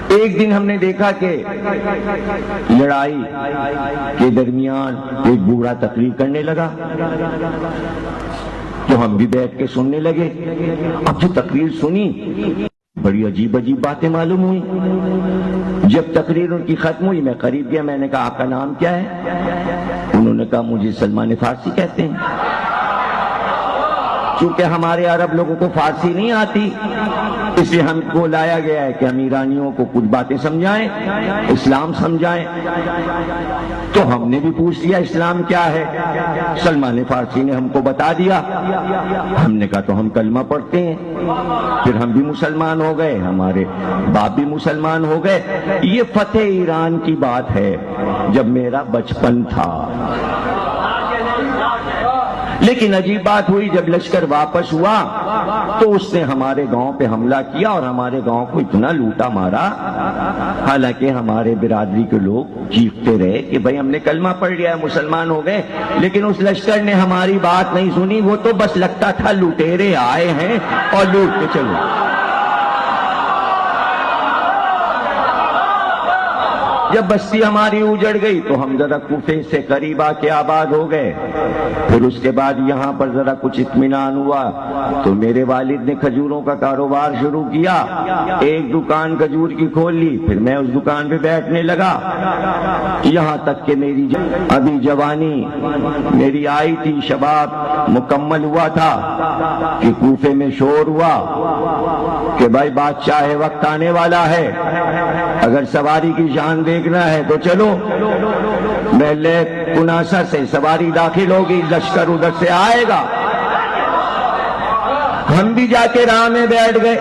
ایک دن ہم نے دیکھا کہ لڑائی کے درمیان ایک بوڑھا تقریر کرنے لگا تو ہم بھی بیٹھ کے سننے لگے. اب جو تقریر سنی بڑی عجیب عجیب باتیں معلوم ہوئی. جب تقریر ان کی ختم ہوئی میں قریب گیا, میں نے کہا آپ کا نام کیا ہے؟ انہوں نے کہا مجھے سلمان فارسی کہتے ہیں. چونکہ ہمارے عرب لوگوں کو فارسی نہیں آتی اس لیے ہم کو لایا گیا ہے کہ ہم ایرانیوں کو کچھ باتیں سمجھائیں, اسلام سمجھائیں. تو ہم نے بھی پوچھ لیا اسلام کیا ہے. سلمان فارسی نے ہم کو بتا دیا. ہم نے کہا تو ہم کلمہ پڑھتے ہیں. پھر ہم بھی مسلمان ہو گئے, ہمارے باپ بھی مسلمان ہو گئے. یہ فتح ایران کی بات ہے جب میرا بچپن تھا. لیکن عجیب بات ہوئی, جب لشکر واپس ہوا تو اس نے ہمارے گاؤں پہ حملہ کیا اور ہمارے گاؤں کو اتنا لوٹا مارا. حالانکہ ہمارے برادری کے لوگ چیختے رہے کہ بھئی ہم نے کلمہ پڑھ لیا ہے, مسلمان ہو گئے. لیکن اس لشکر نے ہماری بات نہیں سنی. وہ تو بس لگتا تھا لٹیرے آئے ہیں اور لوٹ کے چلو. جب بستی ہماری اجڑ گئی تو ہم ذرا کوفے سے قریب آ کے آباد ہو گئے. پھر اس کے بعد یہاں پر ذرا کچھ اطمینان ہوا تو میرے والد نے کھجوروں کا کاروبار شروع کیا. ایک دکان کھجور کی کھول لی. پھر میں اس دکان پہ بیٹھنے لگا. یہاں تک کہ میری ابھی جوانی میری آئی تھی, شباب مکمل ہوا تھا کہ کوفے میں شور ہوا کہ بھائی بادشاہ وقت آنے والا ہے, اگر سواری کی شان دیکھنا ہے تو چلو. محلے کناسا سے سواری داخل ہوگی, لشکر ادھر سے آئے گا. ہم بھی جا کے راہ میں بیٹھ گئے.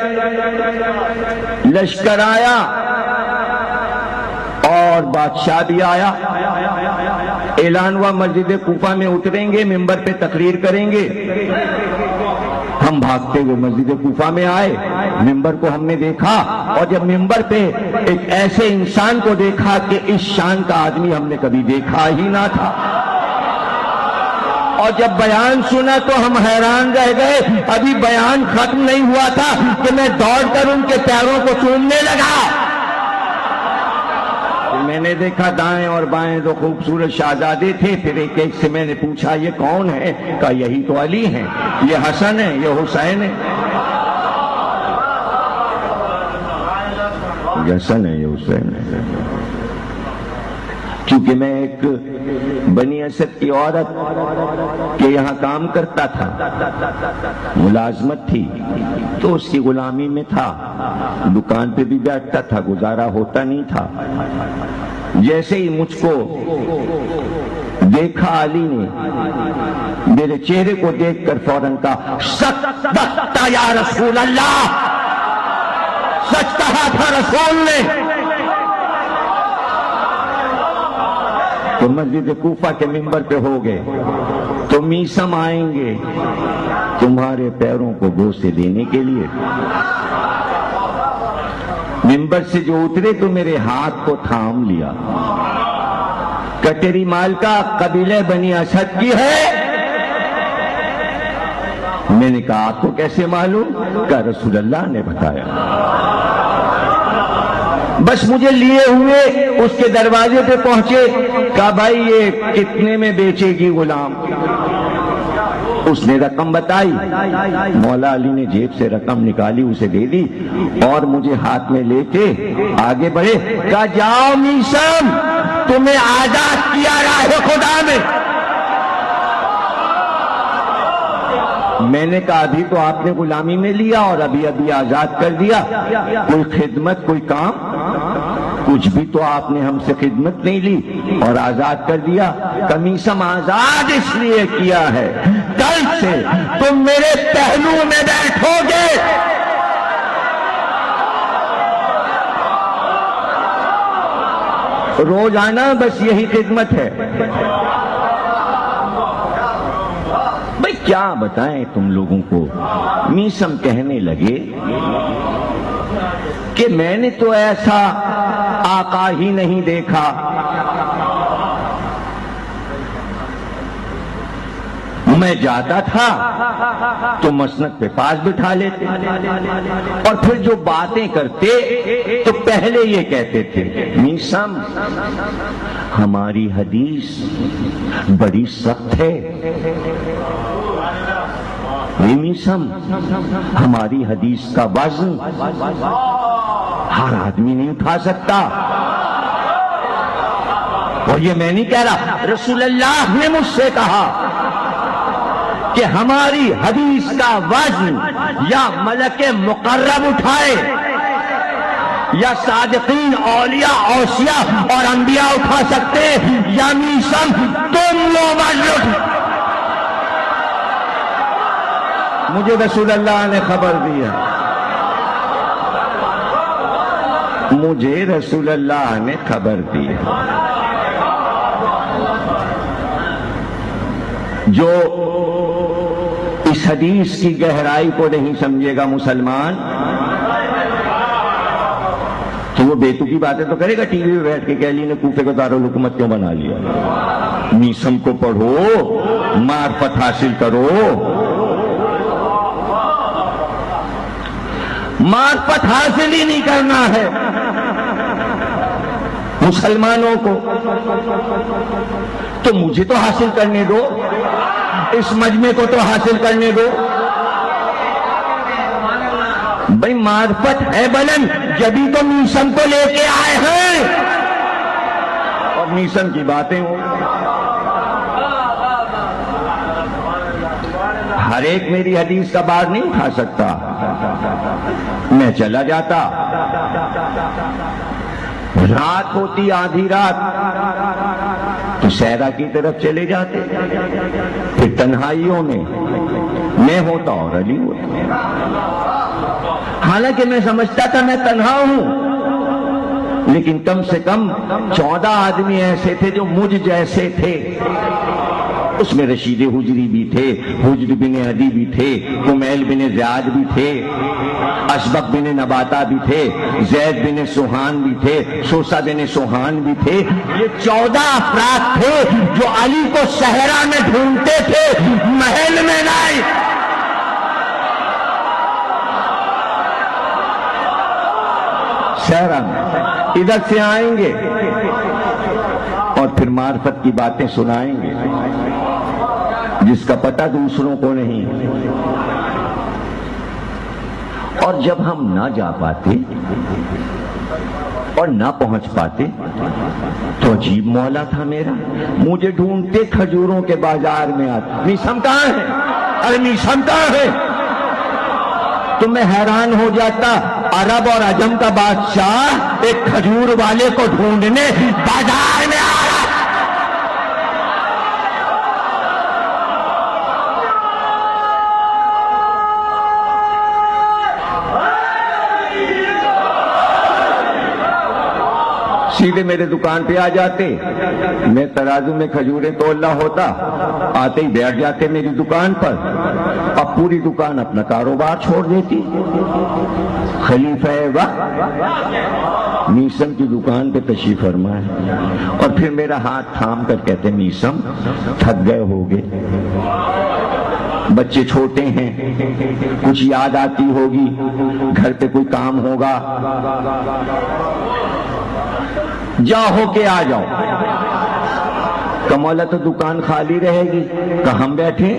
لشکر آیا اور بادشاہ بھی آیا. اعلان ہوا مسجد کوفہ میں اتریں گے, ممبر پہ تقریر کریں گے. ہم بھاگتے ہوئے مسجد کوفہ میں آئے. ممبر کو ہم نے دیکھا اور جب ممبر پہ ایک ایسے انسان کو دیکھا کہ اس شان کا آدمی ہم نے کبھی دیکھا ہی نہ تھا. اور جب بیان سنا تو ہم حیران رہ گئے. ابھی بیان ختم نہیں ہوا تھا کہ میں دوڑ کر ان کے پیروں کو چومنے لگا. میں نے دیکھا دائیں اور بائیں دو خوبصورت شہزادے تھے. پھر ایک ایک سے میں نے پوچھا یہ کون ہے؟ کہا یہی تو علی ہیں, یہ حسن ہے, یہ حسین ہے. یہ حسن ہے, یہ حسین ہے. کیونکہ میں ایک بنی اسد کی عورت کے یہاں کام کرتا تھا, ملازمت تھی, تو اس کی غلامی میں تھا. دکان پہ بھی بیٹھتا تھا, گزارا ہوتا نہیں تھا. جیسے ہی مجھ کو دیکھا علی نے, میرے چہرے کو دیکھ کر فوراً کہا صدقت یا رسول اللہ, سچ کہا تھا رسول نے. تو مسجد کوفہ کے ممبر پہ ہو گئے تو میسم آئیں گے تمہارے پیروں کو بوسے دینے کے لیے. ممبر سے جو اترے تو میرے ہاتھ کو تھام لیا. کٹری مالکا قبیلہ بنی اسد کی ہے. میں نے کہا آپ کو کیسے معلوم؟ کہا رسول اللہ نے بتایا. بس مجھے لیے ہوئے اس کے دروازے پہ پہنچے. کہا بھائی یہ کتنے میں بیچے گی غلام؟ اس نے رقم بتائی. مولا علی نے جیب سے رقم نکالی, اسے دے دی اور مجھے ہاتھ میں لے کے آگے بڑھے. کہا جاؤ میسم, تمہیں آزاد کیا راہ خدا میں. میں نے کہا ابھی تو آپ نے غلامی میں لیا اور ابھی ابھی آزاد کر دیا. کوئی خدمت, کوئی کام, کچھ بھی تو آپ نے ہم سے خدمت نہیں لی اور آزاد کر دیا. کمیسم آزاد اس لیے کیا ہے, کل سے تم میرے پہلو میں بیٹھو گے. روزانہ بس یہی خدمت ہے. بھئی کیا بتائیں تم لوگوں کو. میسم کہنے لگے کہ میں نے تو ایسا آقا ہی نہیں دیکھا. میں جاتا تھا تو مسند پہ پاس بٹھا لیتے، اور پھر جو باتیں کرتے تو پہلے یہ کہتے تھے میسم ہماری حدیث بڑی سخت ہے، میسم ہماری حدیث کا وزن ہر آدمی نہیں اٹھا سکتا۔ اور یہ میں نہیں کہہ رہا، رسول اللہ نے مجھ سے کہا کہ ہماری حدیث کا وزن یا ملک مقرب اٹھائے یا صادقین اولیاء اوصیاء اور انبیاء اٹھا سکتے، یا میسم تم لو وزن۔ مجھے رسول اللہ نے خبر دیا، مجھے رسول اللہ نے خبر دی، جو اس حدیث کی گہرائی کو نہیں سمجھے گا مسلمان تو وہ بیتوکی باتیں تو کرے گا، ٹی وی پہ بیٹھ کے کہ علی نے کوفے کو دارالحکومت کیوں بنا لیا۔ میسم کو پڑھو، معرفت حاصل کرو، معرفت حاصل ہی نہیں کرنا ہے مسلمانوں کو تو مجھے تو حاصل کرنے دو، اس مجمع کو تو حاصل کرنے دو۔ بھئی معرفت ہے بلند، جبھی تو میسم کو لے کے آئے ہیں، اور میسم کی باتیں ہوں۔ ہر ایک میری حدیث کا بار نہیں اٹھا سکتا، میں چلا جاتا، رات ہوتی آدھی رات تو صحرا کی طرف چلے جاتے، پھر تنہائیوں میں ہوتا اور علی ہوتا، حالانکہ میں سمجھتا تھا میں تنہا ہوں، لیکن کم سے کم 14 آدمی ایسے تھے جو مجھ جیسے تھے۔ اس میں رشید حجری بھی تھے، حجر بن عدی بھی تھے، کمیل بن زیاد بھی تھے، اشبق بن نباتہ بھی تھے، زید بن سوہان بھی تھے، سوسا بن سوہان بھی تھے۔ یہ 14 افراد تھے جو علی کو صحرا میں ڈھونڈتے تھے، محل میں نہیں۔ صحرا میں ادھر سے آئیں گے اور پھر معرفت کی باتیں سنائیں گے جس کا پتہ دوسروں کو نہیں۔ اور جب ہم نہ جا پاتے اور نہ پہنچ پاتے تو عجیب مولا تھا میرا، مجھے ڈھونڈتے کھجوروں کے بازار میں آتے، میسم کہاں ہے؟ ارے میسم کہاں ہے؟ تو میں حیران ہو جاتا، عرب اور عجم کا بادشاہ ایک کھجور والے کو ڈھونڈنے بازار میں آ رہا۔ سیدھے میرے دکان پہ آ جاتے، میں ترازو میں کھجوریں تولنا ہوتا، آتے ہی بیٹھ جاتے میری دکان پر، اب پوری دکان اپنا کاروبار چھوڑ دیتی۔ خلیفہ وقت میسم کی دکان پہ تشریف فرما ہے، اور پھر میرا ہاتھ تھام کر کہتے میسم تھک گئے ہوگے، بچے چھوٹے ہیں، کچھ یاد آتی ہوگی، گھر پہ کوئی کام ہوگا، جا ہو کے آ جاؤ۔ کہ مولا تو دکان خالی رہے گی، کہ ہم بیٹھے،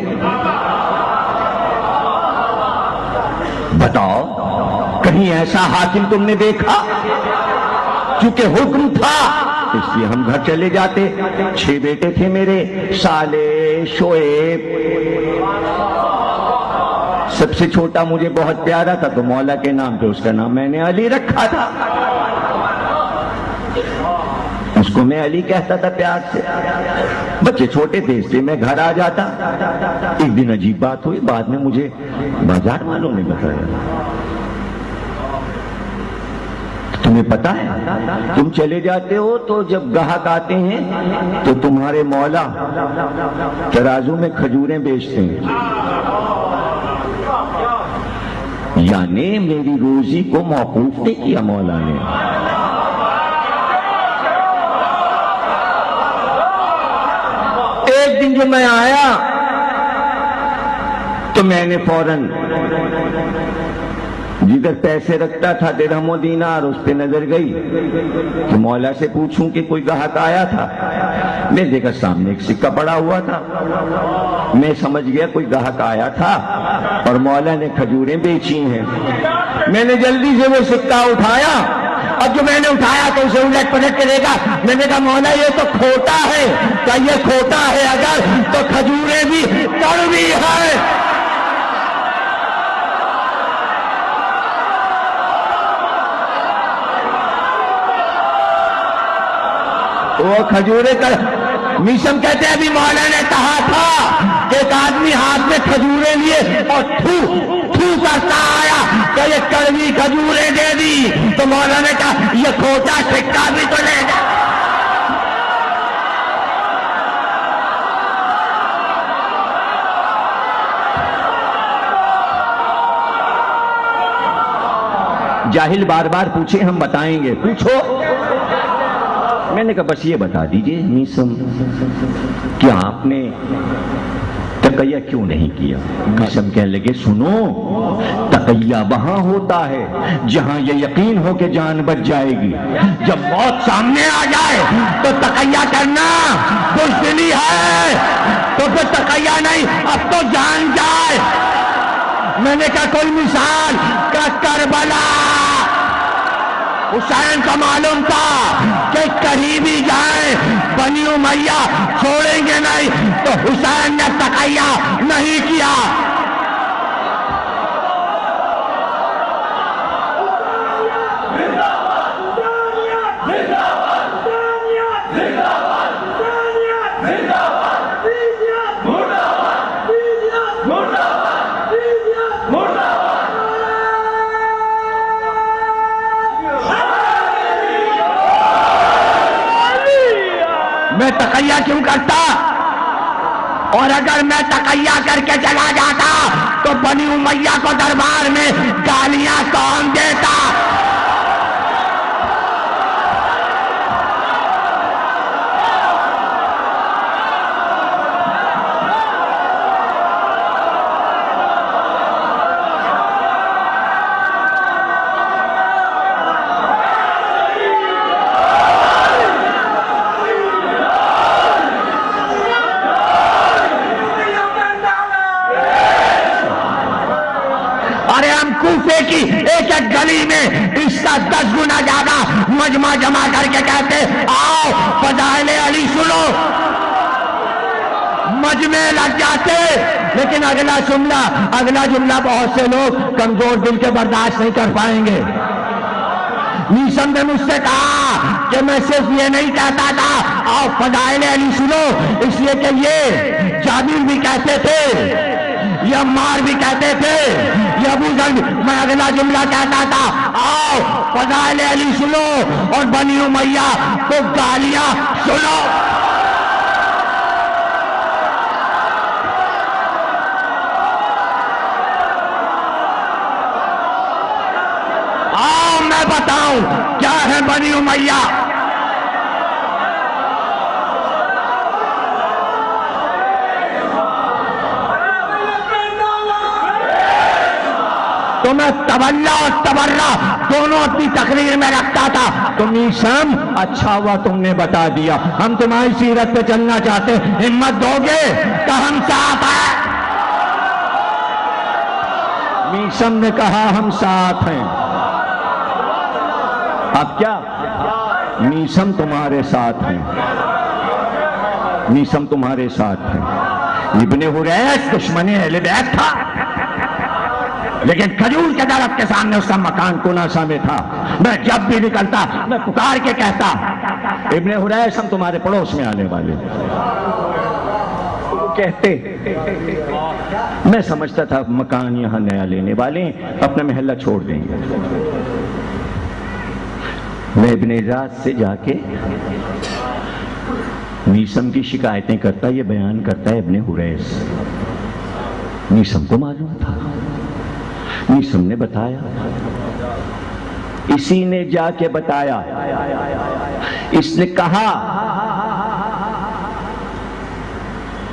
بتاؤ کہیں ایسا حاکم تم نے دیکھا؟ چونکہ حکم تھا اس لیے ہم گھر چلے جاتے۔ 6 بیٹے تھے میرے، صالح، شعیب، سب سے چھوٹا مجھے بہت پیارا تھا تو مولا کے نام پہ اس کا نام میں نے علی رکھا تھا، اس کو میں علی کہتا تھا پیار سے۔ بچے چھوٹے تھے اس لیے میں گھر آ جاتا۔ ایک دن عجیب بات ہوئی، بعد میں مجھے بازار والوں نے بتایا، تمہیں پتا ہے تم چلے جاتے ہو تو جب گاہک آتے ہیں تو تمہارے مولا ترازو میں کھجوریں بیچتے ہیں، یعنی میری روزی کو موقوف نہیں کیا مولا نے۔ ایک دن جو میں آیا تو میں نے فوراً جدھر پیسے رکھتا تھا درہم و دینار اس پہ نظر گئی کہ مولا سے پوچھوں کہ کوئی گاہک آیا تھا. میں دیکھا سامنے ایک سکہ پڑا ہوا تھا. میں سمجھ گیا کوئی گاہک آیا تھا اور مولا نے کھجوریں بیچی ہیں. میں نے جلدی سے وہ سکہ اٹھایا اور جو میں نے اٹھایا تو اسے الٹ پلٹ کے دیکھا. میں نے کہا مولا یہ تو کھوٹا ہے. کہا یہ کھوٹا ہے اگر تو کھجوریں بھی کڑوی ہے. وہ کھجورے کا میشم کہتے ہیں ابھی مولا نے کہا تھا کہ ایک آدمی ہاتھ میں کھجورے لیے اور تھو کرتا آیا کہ یہ کڑوی کھجوریں دے دی. تو مولا نے کہا یہ کھوٹا سکہ بھی تو لے جا. جاہل بار بار پوچھے ہم بتائیں گے. پوچھو. میں نے کہا بس یہ بتا دیجئے میسم کیا آپ نے تقیہ کیوں نہیں کیا؟ میسم کہنے لگے سنو تقیہ وہاں ہوتا ہے جہاں یہ یقین ہو کہ جان بچ جائے گی. جب موت سامنے آ جائے تو تقیہ کرنا بزدلی ہے. تو پھر تقیہ نہیں اب تو جان جائے. میں نے کہا کوئی مثال کا کربلا حسین کا معلوم تھا کہ قریبی جائیں بنی امیہ چھوڑیں گے نہیں تو حسین نے تقیہ نہیں کیا. میں تقیہ کیوں کرتا؟ اور اگر میں تقیہ کر کے چلا جاتا تو بنی امیہ کو دربار میں گالیاں کون دیتا؟ کی ایک ایک گلی میں اس کا 10 گنا زیادہ مجمع جمع کر کے کہتے آؤ فضائل علی سنو. مجمع لگ جاتے لیکن اگلا جملہ بہت سے لوگ کمزور دل کے برداشت نہیں کر پائیں گے. میسم نے مجھ سے کہا کہ میں صرف یہ نہیں کہتا تھا آؤ فضائل علی سنو اس لیے کہ یہ جابر بھی کہتے تھے یہ عمار بھی کہتے تھے یہ ابو ذر بھی. میں اگلا جملہ کہتا تھا آؤ فضائل علی سنو اور بنی امیہ کو گالیاں سنو. آؤ میں بتاؤں کیا ہے بنی امیہ. تو میں تولا اور تبرہ دونوں اپنی تقریر میں رکھتا تھا. تو میسم اچھا ہوا تم نے بتا دیا. ہم تمہاری سیرت پہ چلنا چاہتے ہمت دو گے کہ ہم ساتھ ہیں؟ میسم نے کہا ہم ساتھ ہیں. اب کیا میسم تمہارے ساتھ ہیں. میسم تمہارے ساتھ ہیں. ابن حریث دشمن اہل بیت تھا لیکن کھجور کے درخت کے سامنے اس کا مکان کناسا میں تھا. میں جب بھی نکلتا میں پکار کے کہتا ابن حریث ہم تمہارے پڑوس میں آنے والے. کہتے میں سمجھتا تھا مکان یہاں نیا لینے والے اپنا محلہ چھوڑ دیں گے. میں ابن اعجاز سے جا کے میسم کی شکایتیں کرتا. یہ بیان کرتا ہے ابن حریث. میسم کو معلوم تھا. میسم نے بتایا. اسی نے جا کے بتایا. اس نے کہا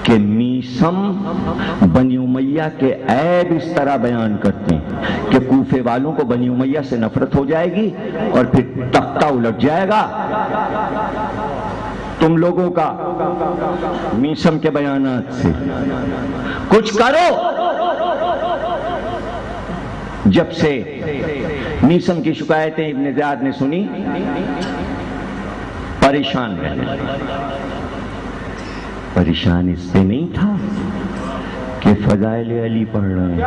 کہ میسم بنی امیہ کے عیب اس طرح بیان کرتے ہیں کہ کوفے والوں کو بنی امیہ سے نفرت ہو جائے گی اور پھر تختہ الٹ جائے گا تم لوگوں کا میسم کے بیانات سے. کچھ کرو. جب سے میسم کی شکایتیں ابن زیاد نے سنی پریشان رہنے لگا. پریشان اس سے نہیں تھا کہ فضائل علی پڑھ رہے ہیں.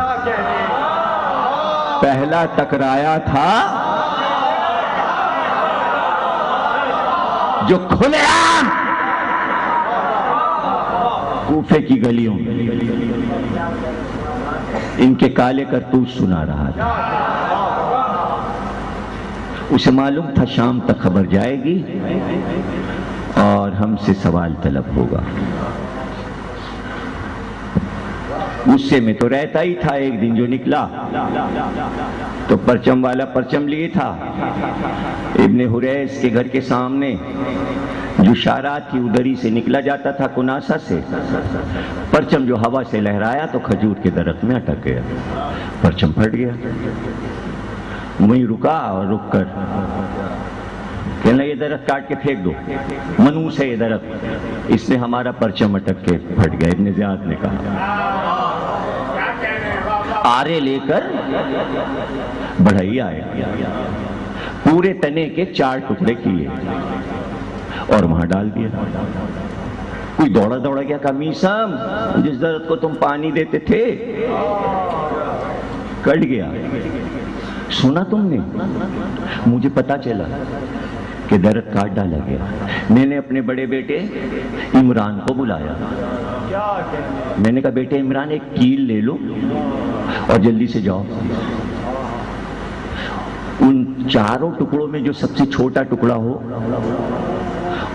پہلا ٹکرایا تھا جو کھلے عام کوفے کی گلیوں میں ان کے کالے کرتوت سنا رہا تھا. اسے معلوم تھا شام تک خبر جائے گی اور ہم سے سوال طلب ہوگا. غصے میں تو رہتا ہی تھا. ایک دن جو نکلا تو پرچم والا پرچم لیے تھا. ابن حریث کے گھر کے سامنے جو شارات تھی ادھر ہی سے نکلا جاتا تھا کناسا سے. پرچم جو ہوا سے لہرایا تو کھجور کے درخت میں اٹک گیا. پرچم پھٹ گیا. وہیں رکا اور رک کر کہنا یہ درخت کاٹ کے پھینک دو. منوس ہے یہ درخت. اس نے ہمارا پرچم اٹک کے پھٹ گیا. ابن زیاد نے کہا. آرے لے کر بڑھائی آئے. پورے تنے کے 4 ٹکڑے کیے اور وہاں ڈال دیا. کوئی دوڑا دوڑا گیا کہا میسم جس درخت کو تم پانی دیتے تھے کٹ گیا. سنا تم نے؟ مجھے پتا چلا کہ درخت کاٹ ڈالا گیا. میں نے اپنے بڑے بیٹے عمران کو بلایا. میں نے کہا بیٹے عمران ایک کیل لے لو اور جلدی سے جاؤ. ان 4 ٹکڑوں میں جو سب سے چھوٹا ٹکڑا ہو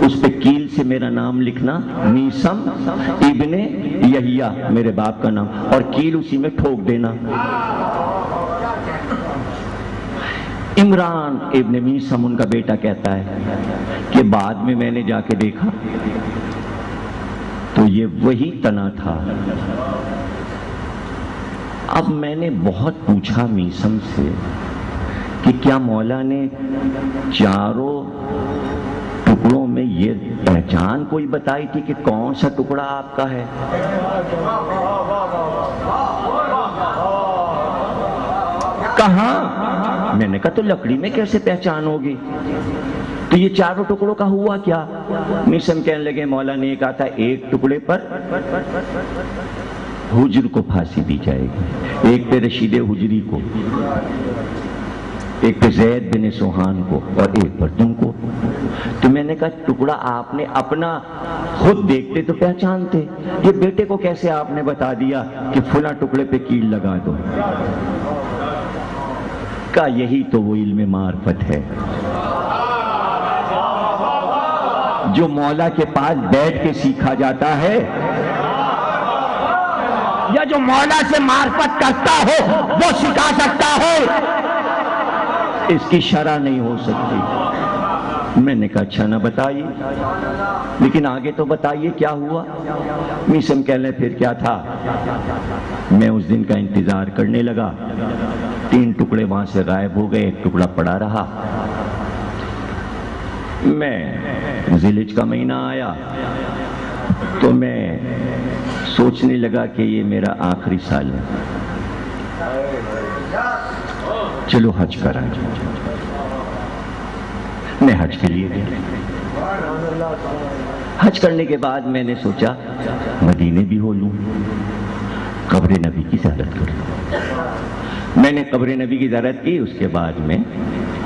اس پہ کیل سے میرا نام لکھنا میسم ابن یحییٰ میرے باپ کا نام اور کیل اسی میں ٹھوک دینا. عمران ابن میسم ان کا بیٹا کہتا ہے کہ بعد میں نے جا کے دیکھا تو یہ وہی تنا تھا. اب میں نے بہت پوچھا میسم سے کہ کیا مولا نے 4 ٹکڑوں میں یہ پہچان کوئی بتائی تھی کہ کون سا ٹکڑا آپ کا ہے؟ کہاں؟ میں نے کہا تو لکڑی میں کیسے پہچان ہوگی؟ تو یہ 4 ٹکڑوں کا ہوا کیا؟ میسم کہنے لگے مولا نے کہا تھا ایک ٹکڑے پر حجر کو پھانسی دی جائے گی, ایک پہ رشید حجری کو, ایک پہ زید بن سوہان کو اور ایک پر تم کو. تو میں نے کہا ٹکڑا آپ نے اپنا خود دیکھتے تو پہچانتے, یہ بیٹے کو کیسے آپ نے بتا دیا کہ فلاں ٹکڑے پہ کیل لگا دو؟ کہا یہی تو وہ علم معرفت ہے جو مولا کے پاس بیٹھ کے سیکھا جاتا ہے, یا جو مولا سے معرفت کرتا ہو وہ سکھا سکتا ہے, اس کی شرح نہیں ہو سکتی. میں نے کہا اچھا نہ بتائیے, لیکن آگے تو بتائیے کیا ہوا. میسم کہہ لیں پھر کیا تھا. میں اس دن کا انتظار کرنے لگا. 3 ٹکڑے وہاں سے غائب ہو گئے, ایک ٹکڑا پڑا رہا. میں ذیلحج کا مہینہ آیا تو میں سوچنے لگا کہ یہ میرا آخری سال ہے, چلو حج کرائیں. میں حج کے لیے گیا. حج کرنے کے بعد میں نے سوچا مدینے بھی ہو لوں, قبر نبی کی زیارت کروں. میں نے قبر نبی کی زیارت کی. اس کے بعد میں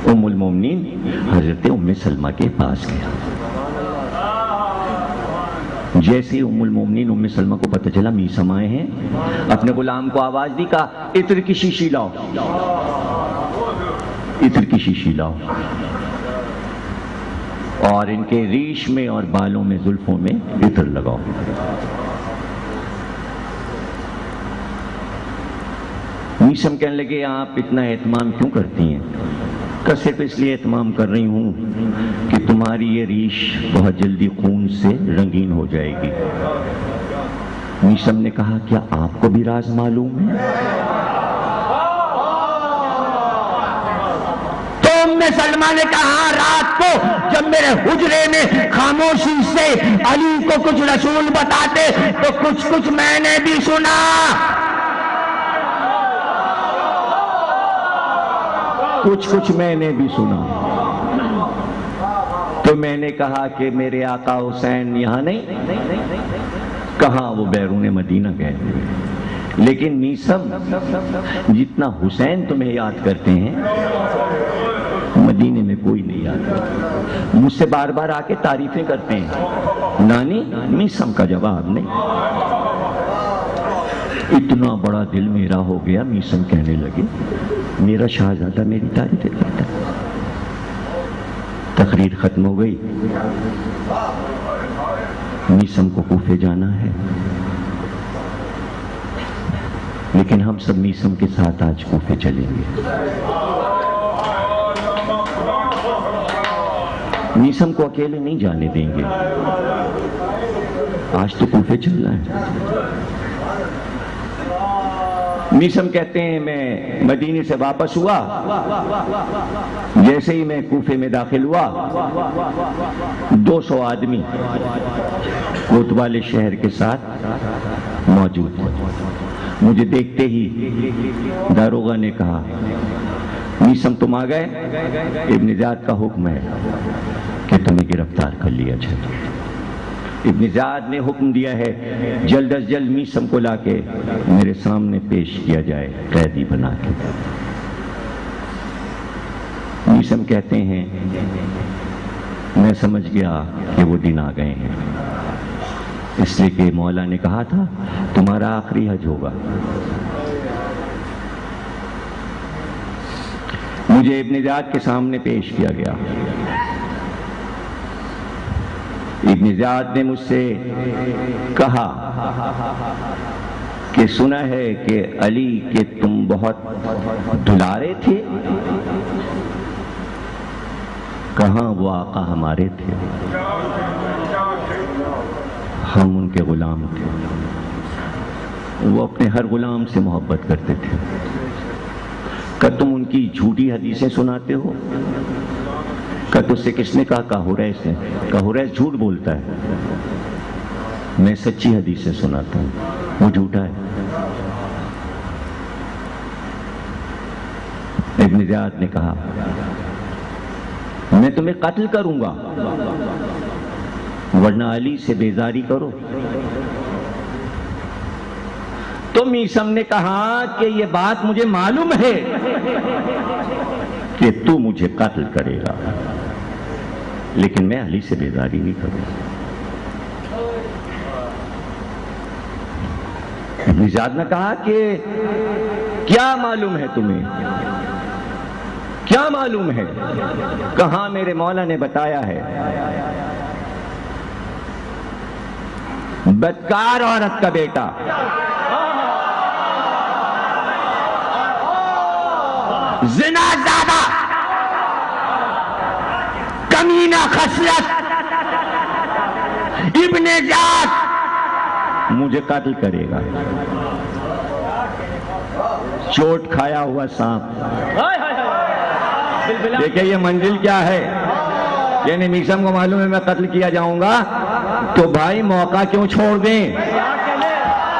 ام المومنین حضرت ام سلمہ کے پاس گیا. جیسے ہی ام المومنین ام سلمہ کو پتہ چلا میسم آئے ہیں, اپنے غلام کو آواز دی, کہا عطر کی شیشی لاؤ, عطر کی شیشی لاؤ, اور ان کے ریش میں اور بالوں میں زلفوں میں عطر لگاؤ. میسم کہنے لگے آپ اتنا اہتمام کیوں کرتی ہیں؟ کہ صرف اس لیے اہتمام کر رہی ہوں کہ تمہاری یہ ریش بہت جلدی خون سے رنگین ہو جائے گی. میثم نے کہا کیا آپ کو بھی راز معلوم ہے؟ تو ام سلمہ نے کہا رات کو جب میرے حجرے میں خاموشی سے علی کو کچھ رسول بتاتے تو کچھ میں نے بھی سنا. کچھ میں نے بھی سنا. تو میں نے کہا کہ میرے آقا حسین یہاں نہیں، کہاں وہ بیرون مدینہ گئے. لیکن میثم جتنا حسین تمہیں یاد کرتے ہیں مدینے میں کوئی نہیں یاد کرتا. مجھ سے بار بار آ کے تعریفیں کرتے ہیں، نانی میثم کا جواب نہیں. اتنا بڑا دل میرا ہو گیا، میثم کہنے لگے میرا شہزادہ میری تعریفیں کرتا ہے. تقریر ختم ہو گئی. میثم کو کوفے جانا ہے، لیکن ہم سب میثم کے ساتھ آج کوفے چلیں گے. میثم کو اکیلے نہیں جانے دیں گے، آج تو کوفے چلنا ہے. میثم کہتے ہیں میں مدینے سے واپس ہوا، جیسے ہی میں کوفے میں داخل ہوا 200 آدمی کوتوال شہر کے ساتھ موجود تھے. مجھے دیکھتے ہی داروغہ نے کہا میثم تم آ گئے، ابن زیاد کا حکم ہے کہ تمہیں گرفتار کر لیا جائے. ابن زیاد نے حکم دیا ہے جلد از جلد میثم کو لا کے میرے سامنے پیش کیا جائے قیدی بنا کے. میثم کہتے ہیں میں سمجھ گیا کہ وہ دن آ گئے ہیں، اس لیے کہ مولا نے کہا تھا تمہارا آخری حج ہوگا. مجھے ابن زیاد کے سامنے پیش کیا گیا. ابن زیاد نے مجھ سے کہا کہ سنا ہے کہ علی کے تم بہت دلارے تھے. کہاں وہ آقا ہمارے تھے، ہم ان کے غلام تھے. وہ اپنے ہر غلام سے محبت کرتے تھے. کہ تم ان کی جھوٹی حدیثیں سناتے ہو؟ کہ تجھ سے کس نے کہا؟ کہ حریث نے. کہ حریث جھوٹ بولتا ہے. میں سچی حدیثیں سناتا ہوں، وہ جھوٹا ہے. ابن زیاد نے کہا میں تمہیں قتل کروں گا ورنہ علی سے بیزاری کرو. تو میثم نے کہا کہ یہ بات مجھے معلوم ہے کہ تو مجھے قتل کرے گا، لیکن میں علی سے بیزاری نہیں کروں. ابن زیاد نے کہا کہ کیا معلوم ہے تمہیں، کیا معلوم ہے؟ کہاں میرے مولا نے بتایا ہے بدکار عورت کا بیٹا زنا زادہ کمینہ خصلت ابن زیاد مجھے قتل کرے گا. چوٹ کھایا ہوا سانپ. دیکھیں یہ منزل کیا ہے. یعنی میثم کو معلوم ہے میں قتل کیا جاؤں گا تو بھائی موقع کیوں چھوڑ دیں؟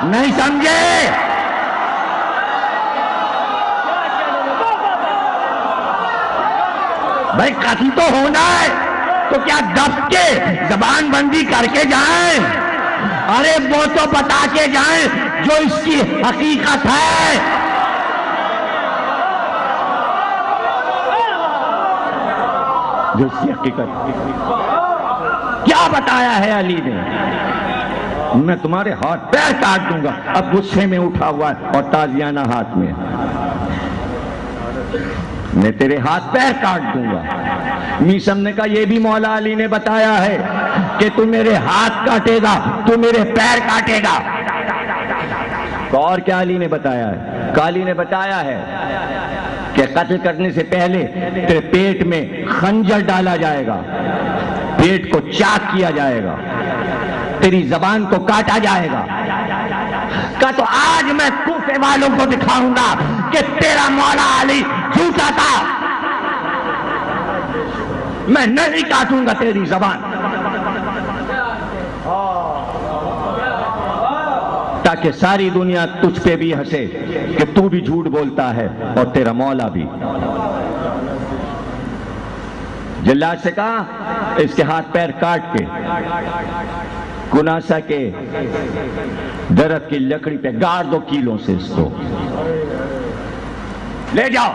نہیں سمجھے؟ بھائی قتل تو ہونا ہے تو کیا دب کے زبان بندی کر کے جائیں؟ ارے وہ تو بتا کے جائیں جو اس کی حقیقت ہے. جو اس کی حقیقت کیا بتایا ہے علی نے؟ میں تمہارے ہاتھ پیر کاٹ دوں گا. اب غصے میں اٹھا ہوا ہے اور تازیانہ ہاتھ میں، میں تیرے ہاتھ پیر کاٹ دوں گا. میثم نے کہا یہ بھی مولا علی نے بتایا ہے کہ تو میرے ہاتھ کاٹے گا، تو میرے پیر کاٹے گا. اور کیا علی نے بتایا ہے؟ علی نے بتایا ہے کہ قتل کرنے سے پہلے تیرے پیٹ میں خنجر ڈالا جائے گا، پیٹ کو چاک کیا جائے گا، تیری زبان کو کاٹا جائے گا. کہا تو آج میں کوفے والوں کو دکھاؤں گا کہ تیرا مولا علی جھوٹا تھا، میں نہیں کاٹوں گا تیری زبان، تاکہ ساری دنیا تجھ پہ بھی ہنسے کہ تو بھی جھوٹ بولتا ہے اور تیرا مولا بھی۔ جلاد سے کہا اس کے ہاتھ پیر کاٹ کے کناسا کے درخت کی لکڑی پہ گاڑ دو کیلوں سے، اس کو لے جاؤ۔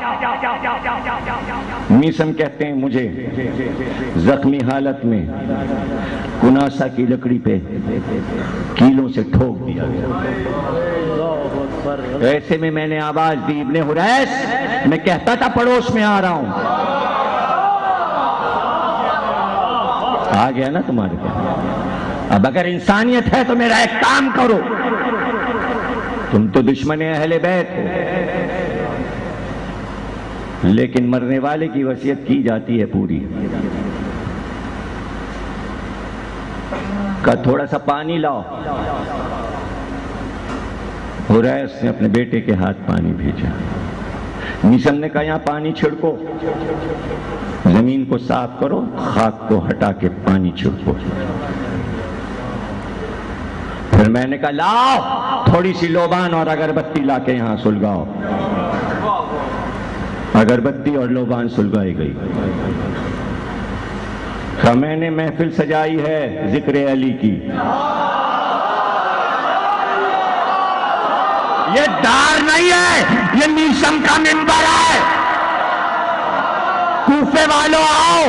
میسم کہتے ہیں مجھے زخمی حالت میں کناسا کی لکڑی پہ کیلوں سے ٹھوک دیا گیا۔ ایسے میں نے آواز دی، ابن حریث، میں کہتا تھا پڑوس میں آ رہا ہوں، آ گیا نا تمہارے پاس۔ اب اگر انسانیت ہے تو میرا ایک کام کرو، تم تو دشمن اہل بیت ہو، لیکن مرنے والے کی وصیت کی جاتی ہے پوری۔ کہ تھوڑا سا پانی لاؤ۔ حریث نے اپنے بیٹے کے ہاتھ پانی بھیجا۔ میسم نے کہا یہاں پانی چھڑکو، زمین کو صاف کرو، خاک کو ہٹا کے پانی چھڑکو۔ پھر میں نے کہا لاؤ تھوڑی سی لوبان اور اگربتی لا کے یہاں سلگاؤ۔ اگربتی اور لوبان سلگائی گئی۔ کہ میں نے محفل سجائی ہے ذکر علی کی، یہ دار نہیں ہے، یہ میسم کا منبر ہے۔ کوفے والوں آؤ،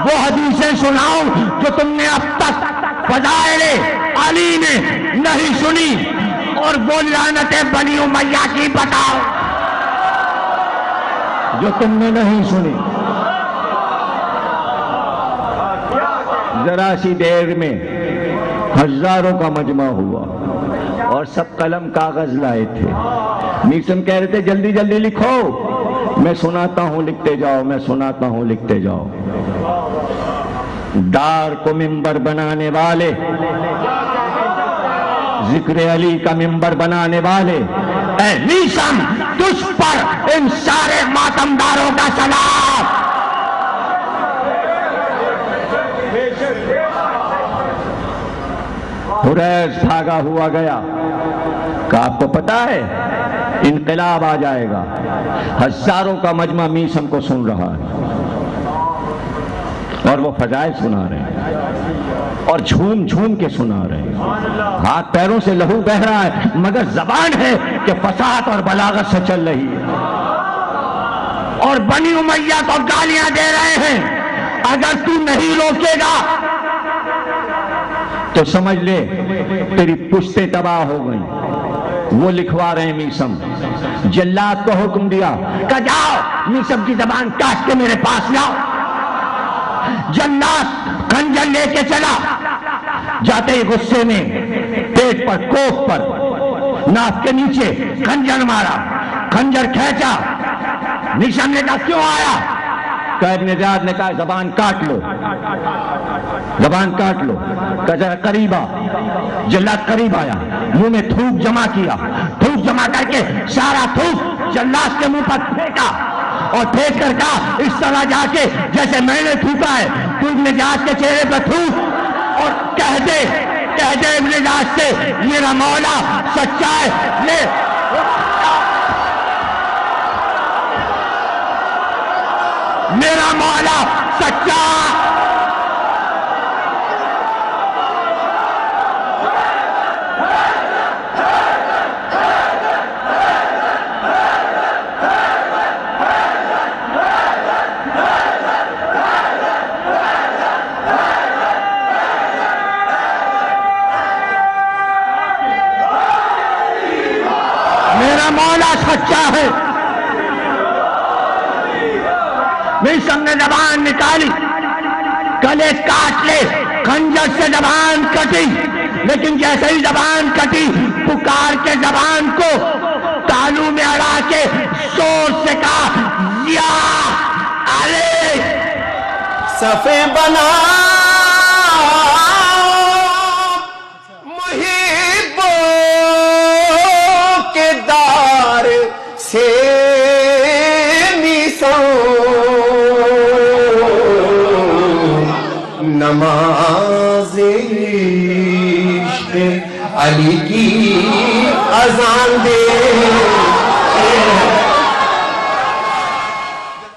وہ حدیثیں سناؤ جو تم نے اب تک فضائل علی میں نہیں سنی، اور وہ لعنت بنی امیہ کی بتاؤ جو تم نے نہیں سنی۔ ذرا سی دیر میں ہزاروں کا مجمع ہوا اور سب قلم کاغذ لائے تھے۔ میسم کہہ رہے تھے جلدی جلدی لکھو، میں سناتا ہوں لکھتے جاؤ، میں سناتا ہوں لکھتے جاؤ۔ دار کو منبر بنانے والے، ذکر علی کا منبر بنانے والے، اے میسم تجھ پر ان سارے ماتمداروں کا سلام۔ حریث بھاگا ہوا گیا کہ آپ کو پتا ہے انقلاب آ جائے گا۔ ہزاروں کا مجمع میسم کو سن رہا ہے اور وہ فضائل سنا رہے ہیں اور جھوم جھوم کے سنا رہے ہیں، ہاتھ پیروں سے لہو بہہ رہا ہے، مگر زبان ہے کہ فصاحت اور بلاغت سے چل رہی ہے۔ اور بنی امیہ کو گالیاں دے رہے ہیں، اگر تو نہیں روکے گا تو سمجھ لے تیری پشتیں تباہ ہو گئیں۔ وہ لکھوا رہے ہیں میسم۔ جلاد کو حکم دیا کہ جاؤ میسم کی زبان کاٹ کے میرے پاس لاؤ۔ جلاد خنجر لے کے چلا، جاتے ہی غصے میں پیٹ پر، کوپ پر، ناف کے نیچے خنجر مارا، خنجر کھینچا۔ میسم نے کہا کیوں آیا؟ کہ ابن زیاد نے کہا زبان کاٹ لو، زبان کاٹ لو۔ کہ ذرا قریب آ۔ جلاد قریب آیا، منہ میں تھوک جمع کیا، تھوک جمع کر کے سارا تھوک جلاد کے منہ پر پھینکا، اور پھینک کر کہا اس طرح جا کے جیسے میں نے تھوکا ہے تو ابن زیاد کے چہرے پر تھوک، اور کہہ دے ابن زیاد سے میرا مولا سچا ہے۔ میرا مولا سچا۔ میرا مولا سچا ہے۔ میسم نے زبان نکالی، گلے کاٹ لے، خنجر سے زبان کٹی، لیکن جیسے ہی زبان کٹی پکار کے زبان کو تالو میں اڑا کے زور سے کہا یا علی صفے بنا محبوں نماز عشق علی کی اذان دے